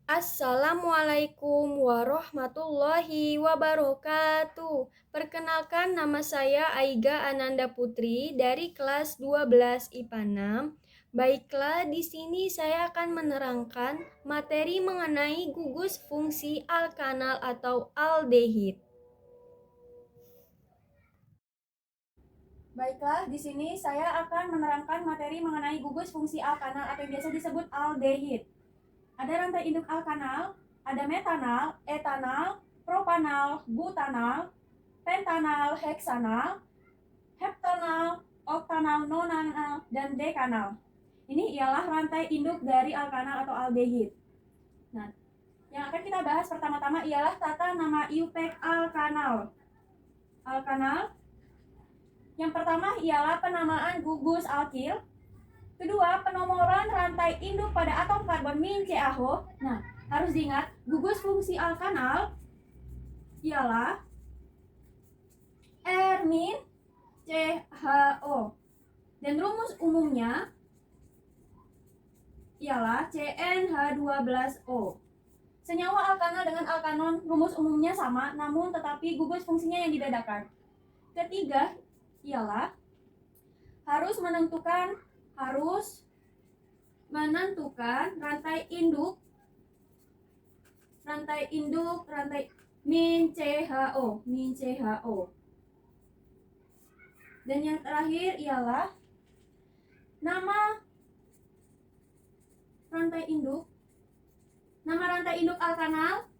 Assalamualaikum warahmatullahi wabarakatuh. Perkenalkan, nama saya Aiga Ananda Putri dari kelas 12 IPA 6. Baiklah, di sini saya akan menerangkan materi mengenai gugus fungsi alkanal atau aldehid. Baiklah, di sini saya akan menerangkan materi mengenai gugus fungsi alkanal atau yang biasa disebut aldehid. Ada rantai induk alkanal, ada metanal, etanal, propanal, butanal, pentanal, heksanal, heptanal, oktanal, nonanal, dan dekanal. Ini ialah rantai induk dari alkanal atau aldehid. Nah, yang akan kita bahas pertama-tama ialah tata nama IUPAC alkanal. Alkanal. Yang pertama ialah penamaan gugus alkil. Kedua, penomoran rantai induk pada atom karbon min CaO. Nah, harus diingat, gugus fungsi alkanal ialah R- CaO. Dan rumus umumnya ialah CnH12O. Senyawa alkanal dengan alkanon rumus umumnya sama, namun tetapi gugus fungsinya yang dibedakan. Ketiga ialah harus menentukan rantai induk min CaO. Dan yang terakhir ialah nama rantai induk alkanal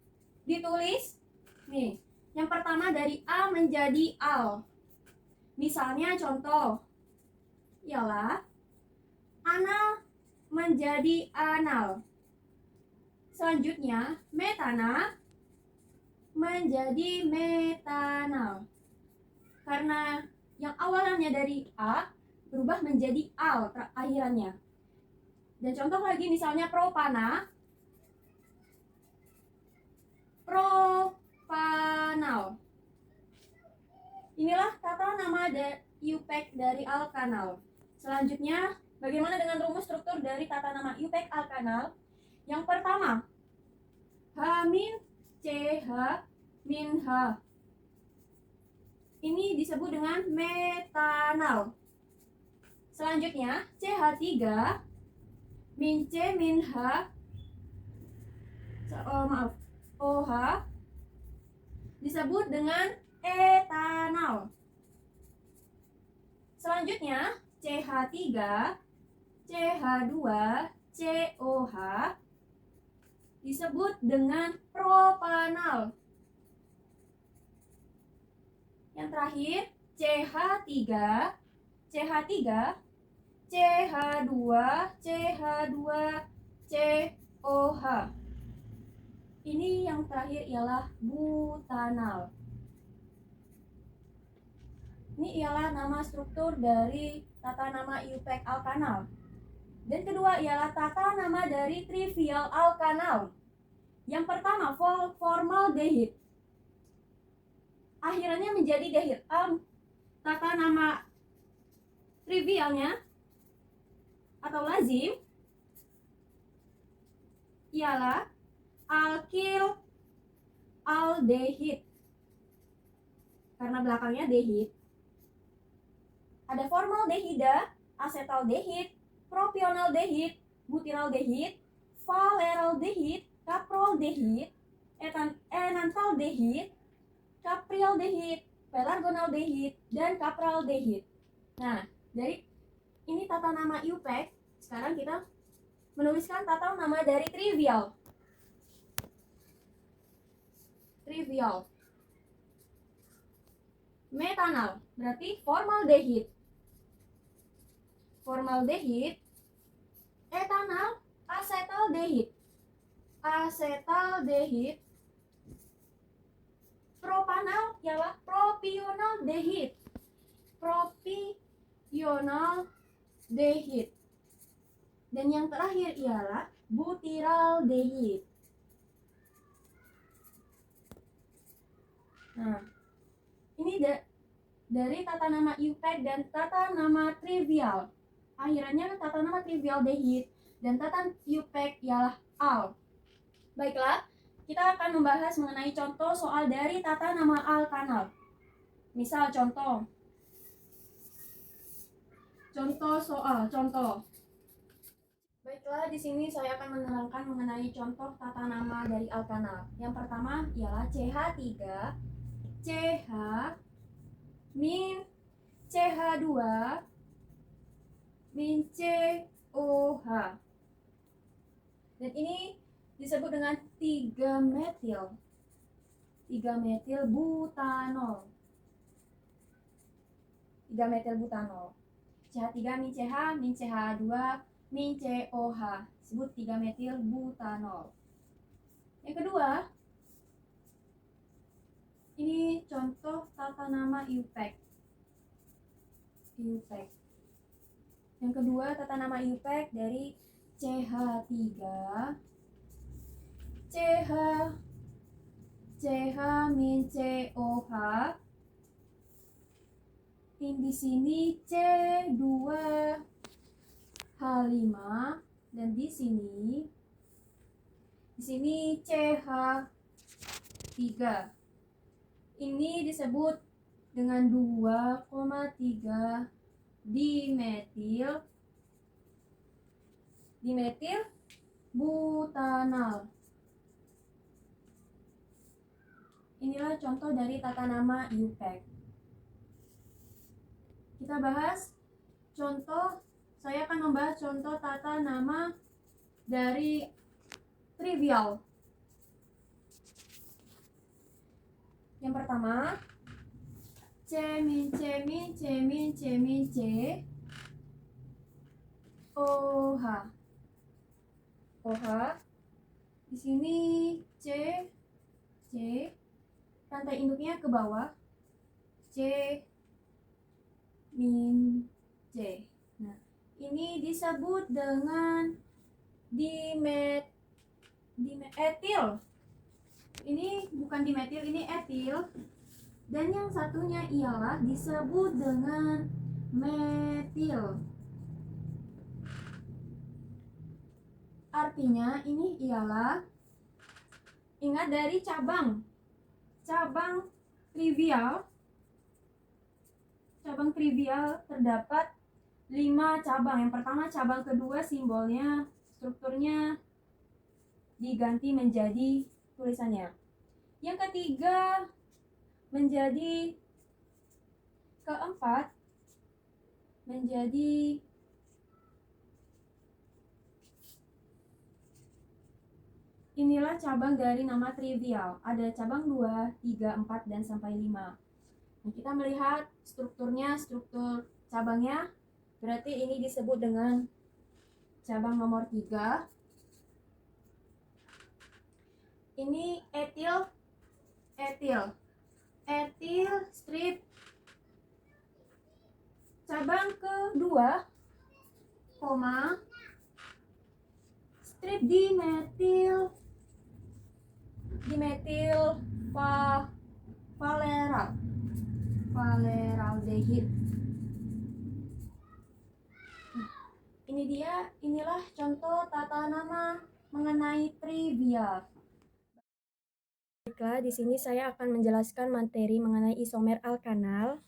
ditulis nih. Yang pertama dari A menjadi al. Misalnya contoh ialah anal menjadi anal. Selanjutnya metana menjadi metanal. Karena yang awalannya dari A berubah menjadi al akhirannya. Dan contoh lagi misalnya propanal. Inilah tata nama IUPAC dari alkanal. Selanjutnya, bagaimana dengan rumus struktur dari tata nama IUPAC alkanal? Yang pertama, H-CH-H. Ini disebut dengan metanal. Selanjutnya, CH3 min C min H OH disebut dengan etanal. Selanjutnya, CH3 CH2 COH disebut dengan propanal. Yang terakhir, CH3 CH2 COH. Ini yang terakhir ialah butanal. Ini ialah nama struktur dari tata nama IUPAC alkanal. Dan kedua ialah tata nama dari trivial alkanal. Yang pertama, formaldehid. Akhirannya menjadi dehid. Tata nama trivialnya atau lazim ialah alkil aldehid. Karena belakangnya dehid. Ada formaldehida, asetaldehid, propionaldehid, butiraldehid, valeraldehid, kapraldehid, enantaldehid, kaprialdehid, pelargonaldehid, dan kapraldehid. Nah, dari ini tata nama IUPAC. Sekarang kita menuliskan tata nama dari trivial. Metanal berarti formaldehid. Etanal, asetaldehid. Propanal ialah propionaldehid. Dan yang terakhir ialah butiraldehid. Nah, ini dari tata nama IUPAC dan tata nama trivial. Akhirannya tata nama trivial dehid dan tata IUPAC ialah al. Baiklah, kita akan membahas mengenai contoh soal dari tata nama alkanal. Misal contoh soal. Baiklah, di sini saya akan menerangkan mengenai contoh tata nama dari alkanal. Yang pertama ialah CH3, CH min CH2 min COH. Dan ini disebut dengan 3-metil butanol. 3-metil butanol. CH3 min CH min CH2 min COH. Disebut 3-metil butanol. Yang kedua, ini contoh tata nama IUPAC. Yang kedua, tata nama IUPAC dari CH3, CH min COH. Ini di sini C2H5 dan di sini CH3. Ini disebut dengan 2,3 dimetil butanal. Inilah contoh dari tata nama IUPAC. Kita bahas contoh, saya akan membahas contoh tata nama dari trivial. Yang pertama, C min C min C min C min C OH. Di sini C rantai induknya ke bawah, C min C. Nah, ini disebut dengan etil. Ini bukan dimetil, ini etil. Dan yang satunya ialah disebut dengan metil. Artinya ini ialah, ingat dari cabang trivial terdapat 5 cabang. Yang pertama cabang kedua simbolnya, strukturnya diganti menjadi tulisannya. Yang ketiga menjadi keempat menjadi inilah cabang dari nama trivial. Ada cabang 2, 3, 4 dan sampai 5. Nah, kita melihat strukturnya, struktur cabangnya. Berarti ini disebut dengan cabang nomor 3. Ini etil strip. Cabang kedua, strip dimetil valeraldehid. Inilah contoh tata nama mengenai trivial. Baiklah, di sini saya akan menjelaskan materi mengenai isomer alkanal.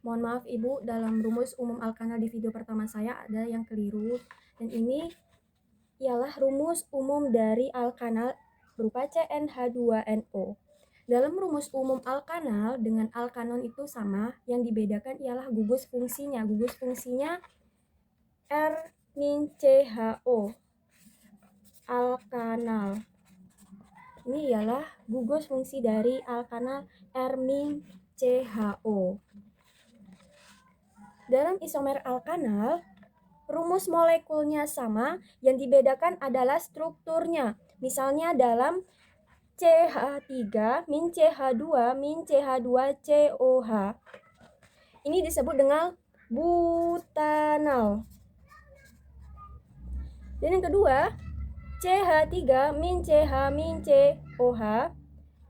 Mohon maaf Ibu, dalam rumus umum alkanal di video pertama saya ada yang keliru. Dan ini ialah rumus umum dari alkanal berupa CnH2nO. Dalam rumus umum alkanal dengan alkanon itu sama, yang dibedakan ialah gugus fungsinya. Gugus fungsinya R-CHO. Alkanal. Ini ialah gugus fungsi dari alkanal R-CHO. Dalam isomer alkanal, rumus molekulnya sama, yang dibedakan adalah strukturnya. Misalnya dalam CH3 min CH2 min CH2COH. Ini disebut dengan butanal. Dan yang kedua, CH3 min CH min COH.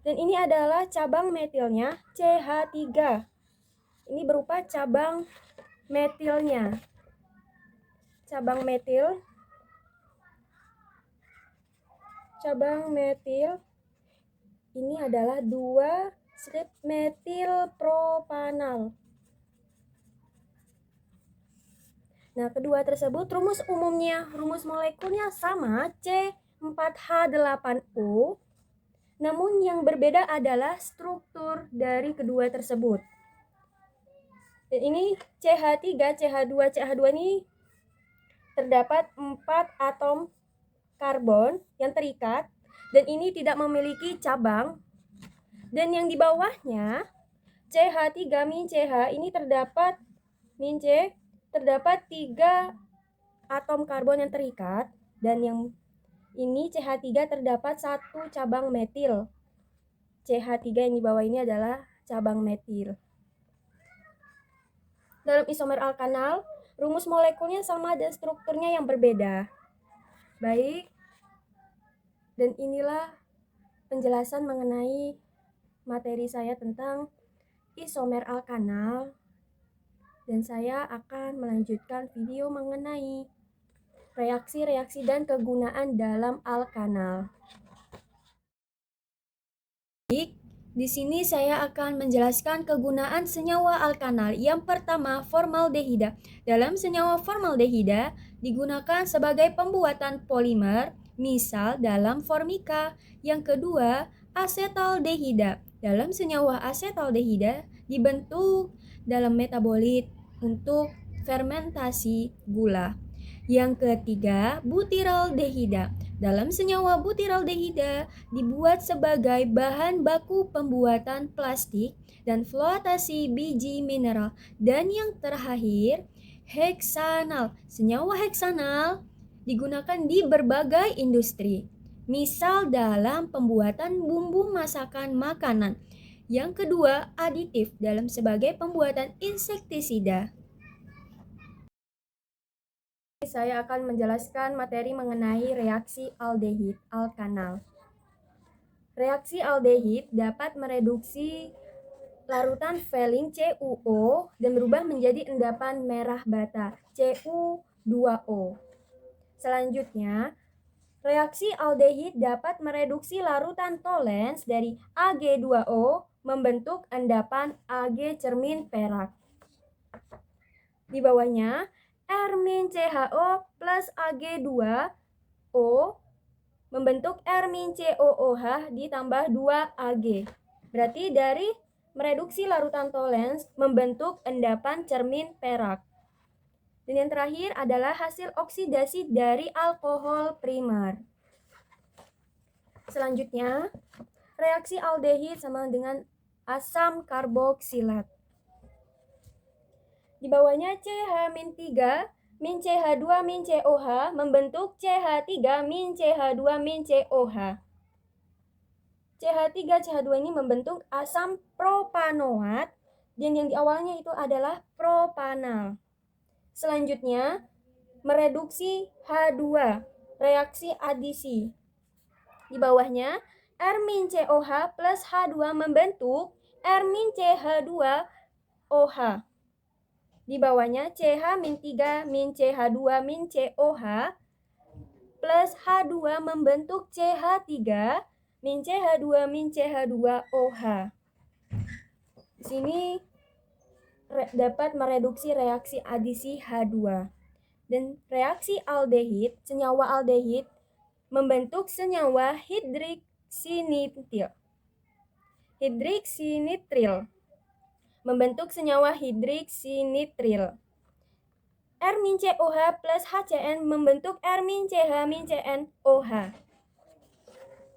Dan ini adalah cabang metilnya CH3. Ini berupa cabang metilnya. cabang metil. Ini adalah 2 strip metil propanal. Nah, kedua tersebut rumus umumnya, rumus molekulnya sama, C4H8O. Namun yang berbeda adalah struktur dari kedua tersebut. Dan ini CH3, CH2, CH2 ini terdapat 4 atom karbon yang terikat dan ini tidak memiliki cabang. Dan yang di bawahnya CH3-CH ini terdapat terdapat 3 atom karbon yang terikat dan yang ini CH3 terdapat 1 cabang metil. CH3 yang di bawah ini adalah cabang metil. Dalam isomer alkanal, rumus molekulnya sama dan strukturnya yang berbeda. Baik, dan inilah penjelasan mengenai materi saya tentang isomer alkanal. Dan saya akan melanjutkan video mengenai reaksi-reaksi dan kegunaan dalam alkanal. Baik, di sini saya akan menjelaskan kegunaan senyawa alkanal. Yang pertama, formaldehida. Dalam senyawa formaldehida digunakan sebagai pembuatan polimer, misal dalam formika. Yang kedua, asetaldehida. Dalam senyawa asetaldehida dibentuk dalam metabolit untuk fermentasi gula. Yang ketiga, butiraldehida. Dalam senyawa butiraldehida dibuat sebagai bahan baku pembuatan plastik dan floatasi biji mineral. Dan yang terakhir, heksanal. Senyawa heksanal digunakan di berbagai industri, misal dalam pembuatan bumbu masakan makanan. Yang kedua, aditif dalam sebagai pembuatan insektisida. Saya akan menjelaskan materi mengenai reaksi aldehid alkanal. Reaksi aldehid dapat mereduksi larutan valine CuO dan berubah menjadi endapan merah bata Cu2O. Selanjutnya, reaksi aldehid dapat mereduksi larutan tolens dari Ag2O membentuk endapan Ag cermin perak. Di bawahnya, R-CHO plus Ag2O membentuk R-COOH ditambah 2 Ag. Berarti dari mereduksi larutan tolens membentuk endapan cermin perak. Dan yang terakhir adalah hasil oksidasi dari alkohol primer. Selanjutnya, reaksi aldehid sama dengan asam karboksilat. Di bawahnya CH-3 min CH2 min COH membentuk CH3 min CH2 min COH. CH3 CH2 ini membentuk asam propanoat dan yang di awalnya itu adalah propanal. Selanjutnya, mereduksi H2, reaksi adisi. Di bawahnya, R-COH plus H2 membentuk R-CH2OH. Di bawahnya, CH-3 min CH2 min COH plus H2 membentuk CH3 min CH2 min CH2OH. Di sini dapat mereduksi reaksi adisi H2. Dan reaksi aldehid, senyawa aldehid membentuk senyawa hidroksinitril. Membentuk senyawa hidroksinitril. R-COH plus HCN membentuk R-CH-CNOH.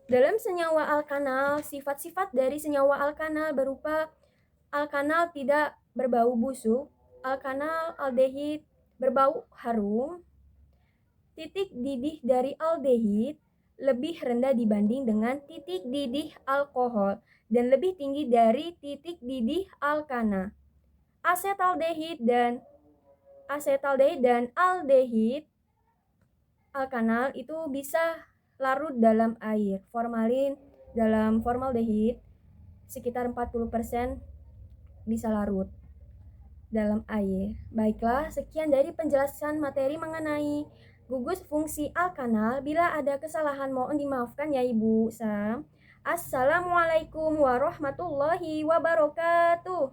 Dalam senyawa alkanal, sifat-sifat dari senyawa alkanal berupa alkanal tidak berbau busuk, alkanal aldehid berbau harum, titik didih dari aldehid lebih rendah dibanding dengan titik didih alkohol dan lebih tinggi dari titik didih alkana. Asetaldehid dan aldehid alkanal itu bisa larut dalam air. Formalin dalam formaldehid sekitar 40% bisa larut dalam air. Baiklah, sekian dari penjelasan materi mengenai Gugus fungsi alkanal, bila ada kesalahan mohon dimaafkan ya Ibu Sam. Assalamualaikum warahmatullahi wabarakatuh.